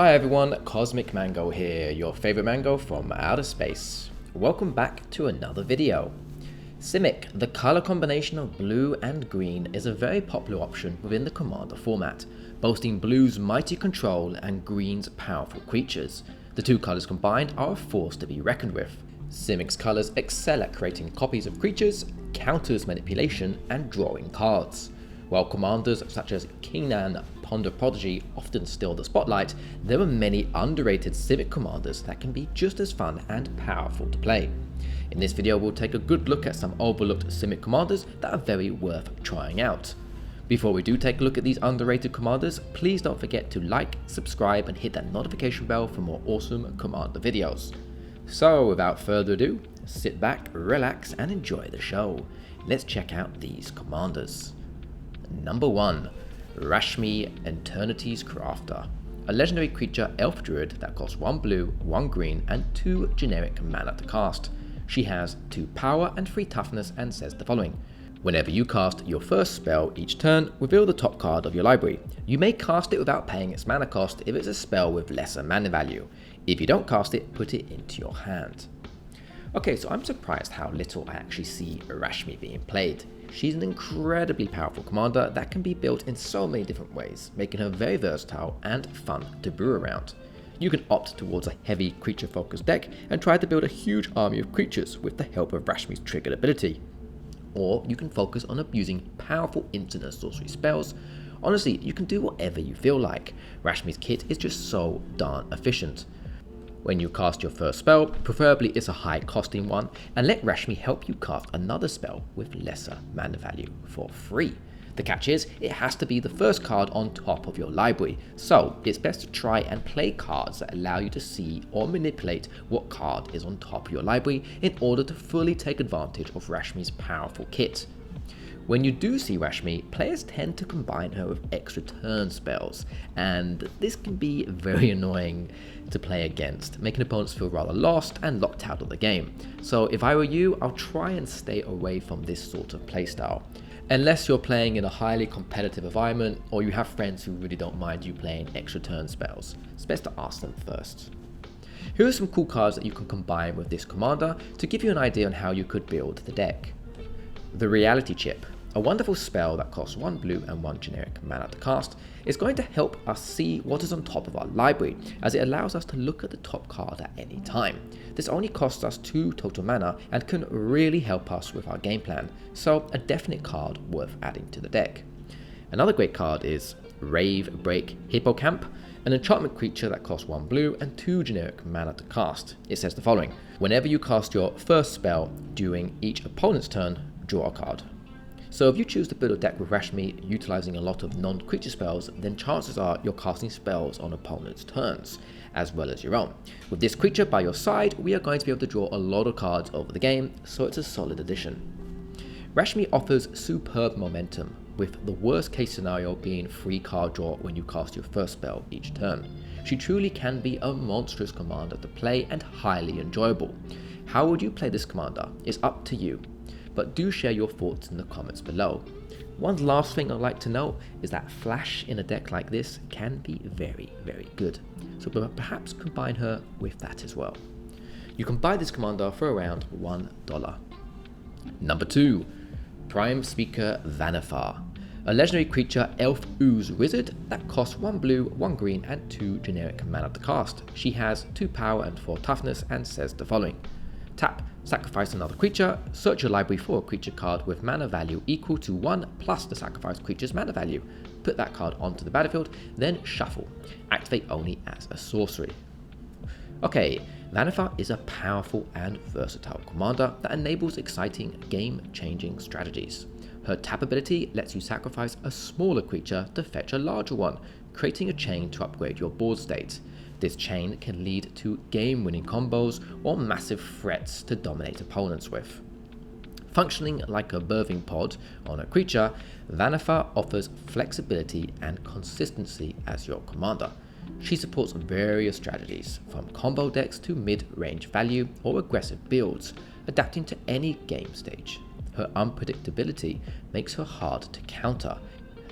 Hi everyone, Cosmic Mango here, your favorite mango from outer space. Welcome back to another video. Simic, the color combination of blue and green, is a very popular option within the Commander format, boasting blue's mighty control and green's powerful creatures. The two colors combined are a force to be reckoned with. Simic's colors excel at creating copies of creatures, counters manipulation, and drawing cards. While commanders such as Kingnan Ponder Prodigy often steal the spotlight, there are many underrated Simic commanders that can be just as fun and powerful to play. In this video we'll take a good look at some overlooked Simic commanders that are very worth trying out. Before we do take a look at these underrated commanders, please don't forget to like, subscribe and hit that notification bell for more awesome commander videos. So without further ado, sit back, relax and enjoy the show. Let's check out these commanders. Number 1. Rashmi, Eternities Crafter. A legendary creature elf druid that costs 1 blue, 1 green and 2 generic mana to cast. She has 2 power and 3 toughness and says the following. Whenever you cast your first spell each turn, reveal the top card of your library. You may cast it without paying its mana cost if it's a spell with lesser mana value. If you don't cast it, put it into your hand. Okay, so I'm surprised how little I actually see Rashmi being played. She's an incredibly powerful commander that can be built in so many different ways, making her very versatile and fun to brew around. You can opt towards a heavy creature focused deck and try to build a huge army of creatures with the help of Rashmi's triggered ability. Or you can focus on abusing powerful instant and sorcery spells. Honestly, you can do whatever you feel like. Rashmi's kit is just so darn efficient. When you cast your first spell, preferably it's a high costing one, and let Rashmi help you cast another spell with lesser mana value for free. The catch is, it has to be the first card on top of your library, so it's best to try and play cards that allow you to see or manipulate what card is on top of your library in order to fully take advantage of Rashmi's powerful kit. When you do see Rashmi, players tend to combine her with extra turn spells, and this can be very annoying to play against, making opponents feel rather lost and locked out of the game. So if I were you, I'll try and stay away from this sort of playstyle. Unless you're playing in a highly competitive environment, or you have friends who really don't mind you playing extra turn spells, it's best to ask them first. Here are some cool cards that you can combine with this commander to give you an idea on how you could build the deck. The Reality Chip. A wonderful spell that costs 1 blue and 1 generic mana to cast, is going to help us see what is on top of our library, as it allows us to look at the top card at any time. This only costs us 2 total mana and can really help us with our game plan, so a definite card worth adding to the deck. Another great card is Rave Break Hippocamp, an enchantment creature that costs 1 blue and 2 generic mana to cast. It says the following. Whenever you cast your first spell during each opponent's turn, draw a card. So if you choose to build a deck with Rashmi utilizing a lot of non-creature spells, then chances are you're casting spells on opponents' turns, as well as your own. With this creature by your side, we are going to be able to draw a lot of cards over the game, so it's a solid addition. Rashmi offers superb momentum, with the worst case scenario being free card draw when you cast your first spell each turn. She truly can be a monstrous commander to play and highly enjoyable. How would you play this commander? It's up to you. But do share your thoughts in the comments below. One last thing I'd like to note is that flash in a deck like this can be very, very good. So perhaps combine her with that as well. You can buy this commander for around $1. Number 2. Prime Speaker Vannifar. A legendary creature elf ooze wizard that costs 1 blue, 1 green and 2 generic mana to cast. She has 2 power and 4 toughness and says the following. Tap, sacrifice another creature, search your library for a creature card with mana value equal to 1 plus the sacrificed creature's mana value. Put that card onto the battlefield, then shuffle. Activate only as a sorcery. Okay, Vannifar is a powerful and versatile commander that enables exciting game-changing strategies. Her tap ability lets you sacrifice a smaller creature to fetch a larger one, creating a chain to upgrade your board state. This chain can lead to game-winning combos or massive threats to dominate opponents with. Functioning like a birthing pod on a creature, Vannifar offers flexibility and consistency as your commander. She supports various strategies, from combo decks to mid-range value or aggressive builds, adapting to any game stage. Her unpredictability makes her hard to counter,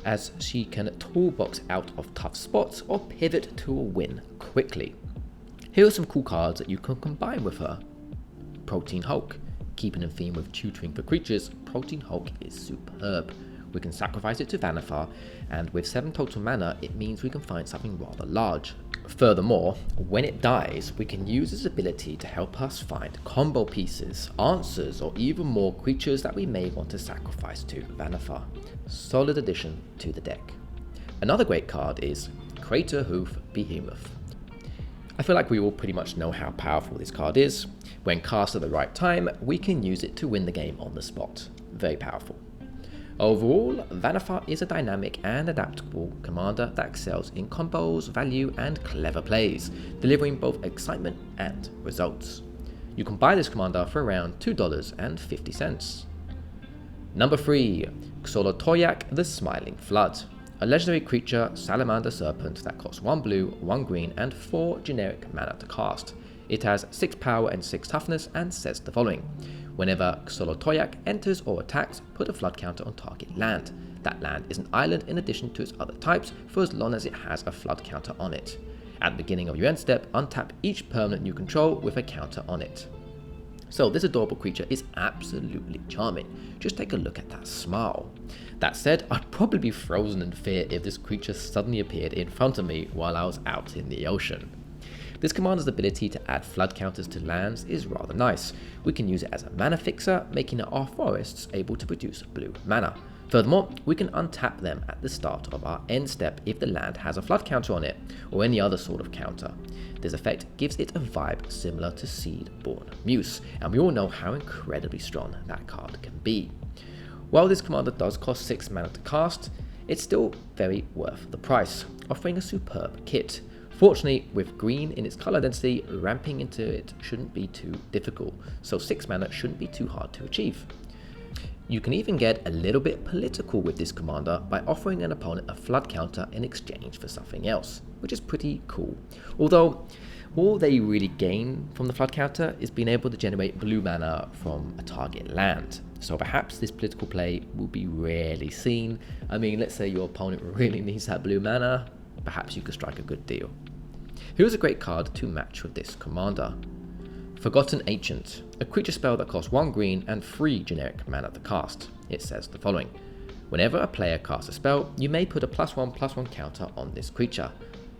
as she can toolbox out of tough spots or pivot to a win quickly. Here are some cool cards that you can combine with her. Protein Hulk. Keeping in theme with tutoring for creatures, Protein Hulk is superb. We can sacrifice it to Vannifar, and with 7 total mana, it means we can find something rather large. Furthermore, when it dies, we can use its ability to help us find combo pieces, answers, or even more creatures that we may want to sacrifice to Vannifar. Solid addition to the deck. Another great card is Crater Hoof Behemoth. I feel like we all pretty much know how powerful this card is. When cast at the right time, we can use it to win the game on the spot. Very powerful. Overall, Vannifar is a dynamic and adaptable commander that excels in combos, value, and clever plays, delivering both excitement and results. You can buy this commander for around $2.50. Number 3. Xolatoyac the Smiling Flood. A legendary creature, Salamander Serpent that costs 1 blue, 1 green, and 4 generic mana to cast. It has 6 power and 6 toughness and says the following. Whenever Xolatoyac enters or attacks, put a flood counter on target land. That land is an island in addition to its other types for as long as it has a flood counter on it. At the beginning of your end step, untap each permanent you control with a counter on it. So this adorable creature is absolutely charming. Just take a look at that smile. That said, I'd probably be frozen in fear if this creature suddenly appeared in front of me while I was out in the ocean. This commander's ability to add flood counters to lands is rather nice. We can use it as a mana fixer, making our forests able to produce blue mana. Furthermore, we can untap them at the start of our end step if the land has a flood counter on it, or any other sort of counter. This effect gives it a vibe similar to Seedborn Muse, and we all know how incredibly strong that card can be. While this commander does cost 6 mana to cast, it's still very worth the price, offering a superb kit. Fortunately, with green in its color density, ramping into it shouldn't be too difficult, so 6 mana shouldn't be too hard to achieve. You can even get a little bit political with this commander by offering an opponent a flood counter in exchange for something else, which is pretty cool. Although, all they really gain from the flood counter is being able to generate blue mana from a target land. So perhaps this political play will be rarely seen. I mean, let's say your opponent really needs that blue mana, perhaps you could strike a good deal. Here's a great card to match with this commander. Forgotten Ancient, a creature spell that costs 1 green and 3 generic mana to cast. It says the following. Whenever a player casts a spell, you may put a +1/+1 counter on this creature.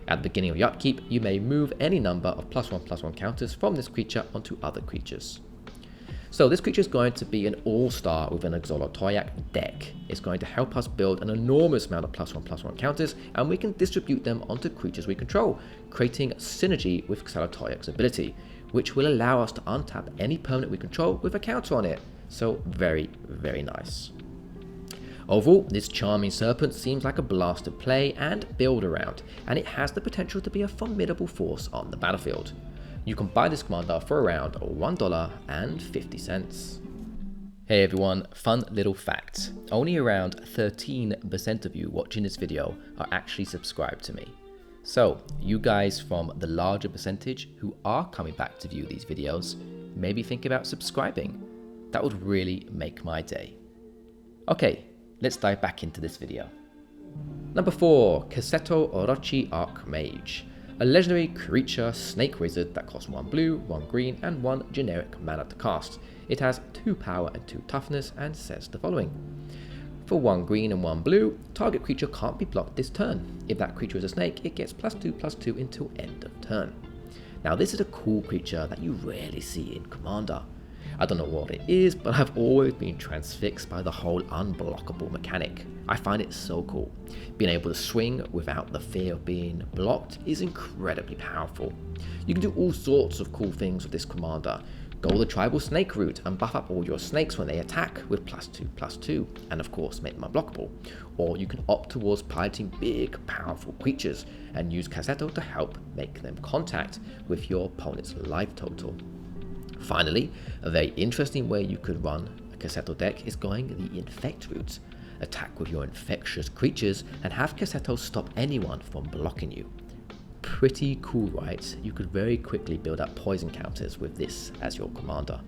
At the beginning of your upkeep, you may move any number of +1/+1 counters from this creature onto other creatures. So this creature is going to be an all-star within a Xolatoyac deck. It's going to help us build an enormous amount of +1/+1 counters, and we can distribute them onto creatures we control, creating synergy with Xolotoyac's ability, which will allow us to untap any permanent we control with a counter on it. So very, very nice. Overall, this charming serpent seems like a blast to play and build around, and it has the potential to be a formidable force on the battlefield. You can buy this commander for around $1.50. Hey everyone, fun little fact. Only around 13% of you watching this video are actually subscribed to me. So, you guys from the larger percentage who are coming back to view these videos, maybe think about subscribing. That would really make my day. Okay, let's dive back into this video. Number 4, Kaseto Orochi Archmage. A legendary creature snake wizard that costs 1 blue, 1 green, and 1 generic mana to cast. It has 2 power and 2 toughness and says the following. For 1 green and 1 blue, target creature can't be blocked this turn. If that creature is a snake, it gets +2/+2 until end of turn. Now this is a cool creature that you rarely see in Commander. I don't know what it is, but I've always been transfixed by the whole unblockable mechanic. I find it so cool. Being able to swing without the fear of being blocked is incredibly powerful. You can do all sorts of cool things with this commander. Go the tribal snake route and buff up all your snakes when they attack with +2/+2, and of course make them unblockable. Or you can opt towards piloting big, powerful creatures and use Kaseto to help make them contact with your opponent's life total. Finally, a very interesting way you could run a Kaseto deck is going the infect route. Attack with your infectious creatures and have Kaseto stop anyone from blocking you. Pretty cool, right? You could very quickly build up poison counters with this as your commander.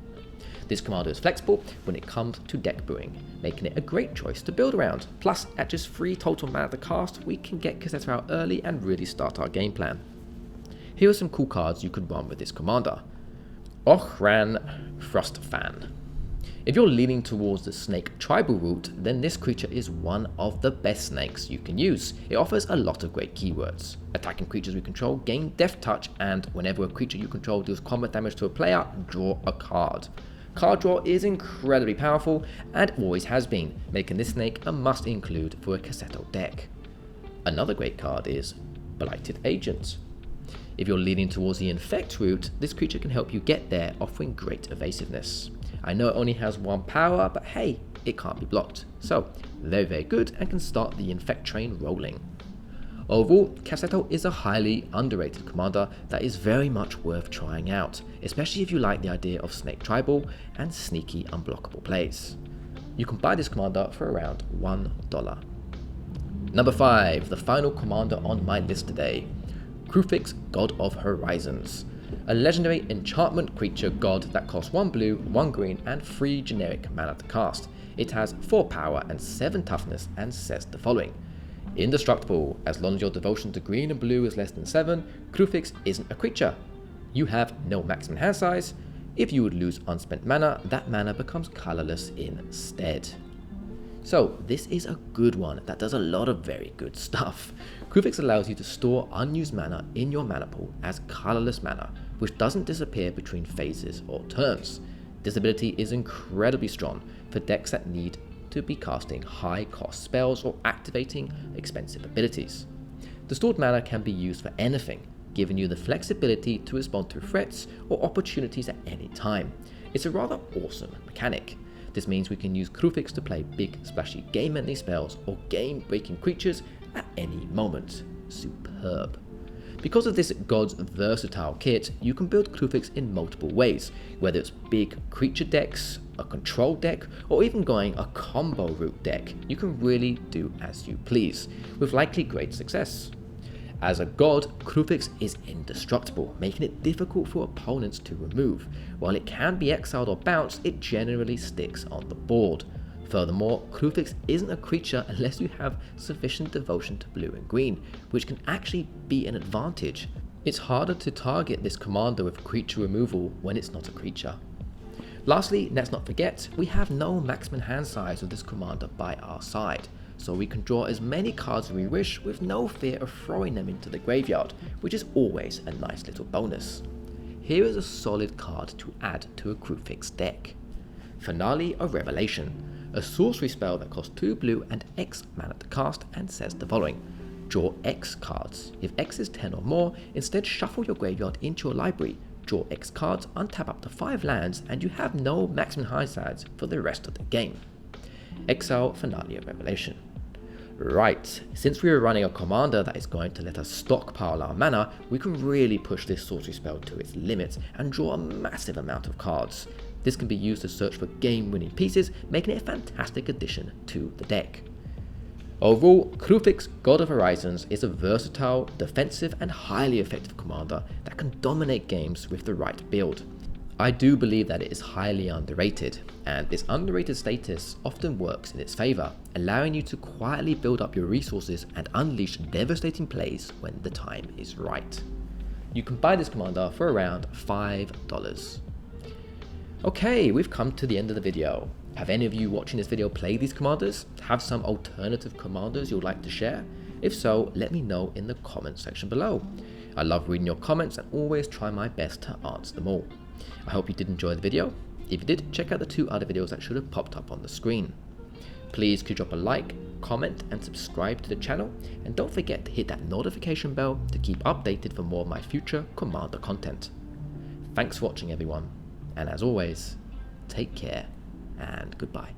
This commander is flexible when it comes to deck brewing, making it a great choice to build around. Plus, at just 3 total mana to cast, we can get Kaseto out early and really start our game plan. Here are some cool cards you could run with this commander. Ochran Frostfan. If you're leaning towards the snake tribal route, then this creature is one of the best snakes you can use. It offers a lot of great keywords. Attacking creatures we control gain Death Touch, and whenever a creature you control deals combat damage to a player, draw a card. Card draw is incredibly powerful and always has been, making this snake a must include for a Kaseto deck. Another great card is Blighted Agent. If you're leaning towards the infect route, this creature can help you get there, offering great evasiveness. I know it only has one power, but hey, it can't be blocked. So, very good and can start the infect train rolling. Overall, Kaseto is a highly underrated commander that is very much worth trying out, especially if you like the idea of snake tribal and sneaky unblockable plays. You can buy this commander for around $1. Number 5, the final commander on my list today, Kruphix, God of Horizons. A legendary enchantment creature god that costs 1 blue, 1 green and 3 generic mana to cast. It has 4 power and 7 toughness and says the following. Indestructible, as long as your devotion to green and blue is less than 7, Kruphix isn't a creature. You have no maximum hand size. If you would lose unspent mana, that mana becomes colorless instead. So this is a good one that does a lot of very good stuff. Kruphix allows you to store unused mana in your mana pool as colorless mana, which doesn't disappear between phases or turns. This ability is incredibly strong for decks that need to be casting high cost spells or activating expensive abilities. The stored mana can be used for anything, giving you the flexibility to respond to threats or opportunities at any time. It's a rather awesome mechanic. This means we can use Kruphix to play big splashy game-ending spells or game-breaking creatures at any moment. Superb. Because of this god's versatile kit, you can build Kruphix in multiple ways, whether it's big creature decks, a control deck, or even going a combo route deck. You can really do as you please, with likely great success. As a god, Kruphix is indestructible, making it difficult for opponents to remove. While it can be exiled or bounced, it generally sticks on the board. Furthermore, Kruphix isn't a creature unless you have sufficient devotion to blue and green, which can actually be an advantage. It's harder to target this commander with creature removal when it's not a creature. Lastly, let's not forget, we have no maximum hand size of this commander by our side, so we can draw as many cards as we wish with no fear of throwing them into the graveyard, which is always a nice little bonus. Here is a solid card to add to a Kruphix deck. Finale of Revelation, a sorcery spell that costs 2 blue and X mana to cast and says the following. Draw X cards. If X is 10 or more, instead shuffle your graveyard into your library, draw X cards, untap up to 5 lands, and you have no maximum hand size for the rest of the game. Exile Finale of Revelation. Right, since we are running a commander that is going to let us stockpile our mana, we can really push this sorcery spell to its limits and draw a massive amount of cards. This can be used to search for game-winning pieces, making it a fantastic addition to the deck. Overall, Kruphix, God of Horizons is a versatile, defensive and highly effective commander that can dominate games with the right build. I do believe that it is highly underrated, and this underrated status often works in its favour, allowing you to quietly build up your resources and unleash devastating plays when the time is right. You can buy this commander for around $5. Okay, we've come to the end of the video. Have any of you watching this video played these commanders? Have some alternative commanders you'd like to share? If so, let me know in the comment section below. I love reading your comments and always try my best to answer them all. I hope you did enjoy the video. If you did, check out the 2 other videos that should have popped up on the screen. Please could drop a like, comment and subscribe to the channel, and don't forget to hit that notification bell to keep updated for more of my future commander content. Thanks for watching everyone, and as always, take care and goodbye.